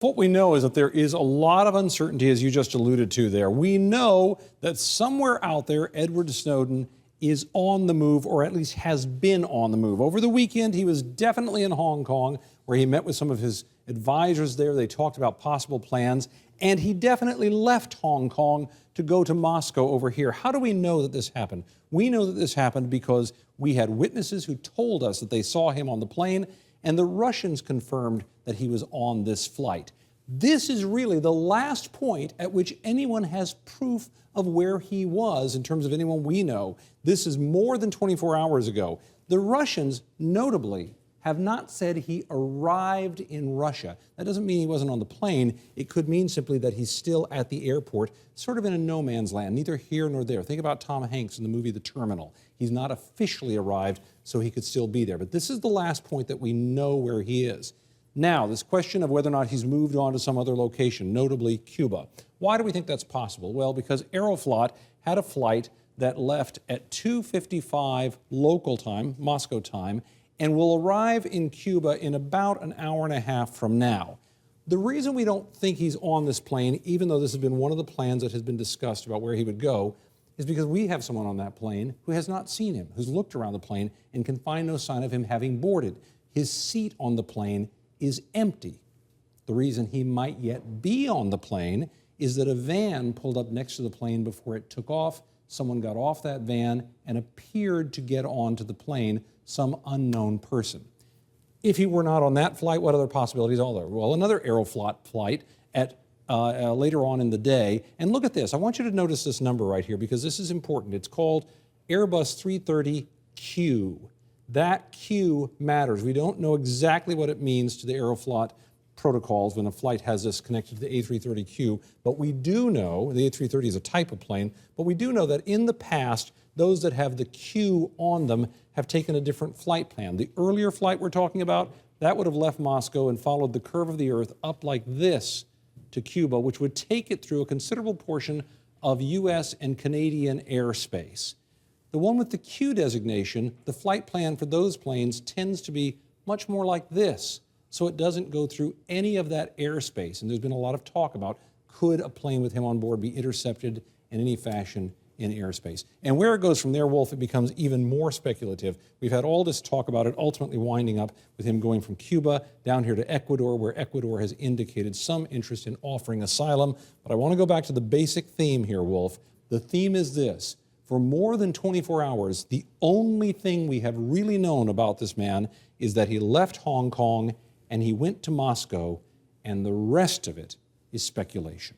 What we know is that there is a lot of uncertainty, as you just alluded to there. We know that somewhere out there, Edward Snowden is on the move, or at least has been on the move. Over the weekend, he was definitely in Hong Kong, where he met with some of his advisors there. They talked about possible plans, and he definitely left Hong Kong to go to Moscow over here. How do we know that this happened? We know that this happened because we had witnesses who told us that they saw him on the plane, and the Russians confirmed that he was on this flight. This is really the last point at which anyone has proof of where he was in terms of anyone we know. This is more than 24 hours ago. The Russians, notably, have not said he arrived in Russia. That doesn't mean he wasn't on the plane. It could mean simply that he's still at the airport, sort of in a no man's land, neither here nor there. Think about Tom Hanks in the movie The Terminal. He's not officially arrived, so he could still be there. But this is the last point that we know where he is. Now, this question of whether or not he's moved on to some other location, notably Cuba. Why do we think that's possible? Well, because Aeroflot had a flight that left at 2:55 local time, Moscow time, and will arrive in Cuba in about an hour and a half from now. The reason we don't think he's on this plane, even though this has been one of the plans that has been discussed about where he would go, is because we have someone on that plane who has not seen him, who's looked around the plane and can find no sign of him having boarded. His seat on the plane is empty. The reason he might yet be on the plane is that a van pulled up next to the plane before it took off. Someone got off that van and appeared to get onto the plane, some unknown person. If he were not on that flight, what other possibilities are there? Well, another Aeroflot flight at later on in the day. And look at this. I want you to notice this number right here because this is important. It's called Airbus 330Q. That Q matters. We don't know exactly what it means to the Aeroflot protocols when a flight has this connected to the A330Q, but we do know, the A330 is a type of plane, but we do know that in the past, those that have the Q on them have taken a different flight plan. The earlier flight we're talking about, that would have left Moscow and followed the curve of the Earth up like this to Cuba, which would take it through a considerable portion of U.S. and Canadian airspace. The one with the Q designation, the flight plan for those planes tends to be much more like this, so it doesn't go through any of that airspace. And there's been a lot of talk about, could a plane with him on board be intercepted in any fashion in airspace? And where it goes from there, Wolf, it becomes even more speculative. We've had all this talk about it ultimately winding up with him going from Cuba down here to Ecuador, where Ecuador has indicated some interest in offering asylum. But I want to go back to the basic theme here, Wolf. The theme is this. For more than 24 hours, the only thing we have really known about this man is that he left Hong Kong and he went to Moscow, and the rest of it is speculation.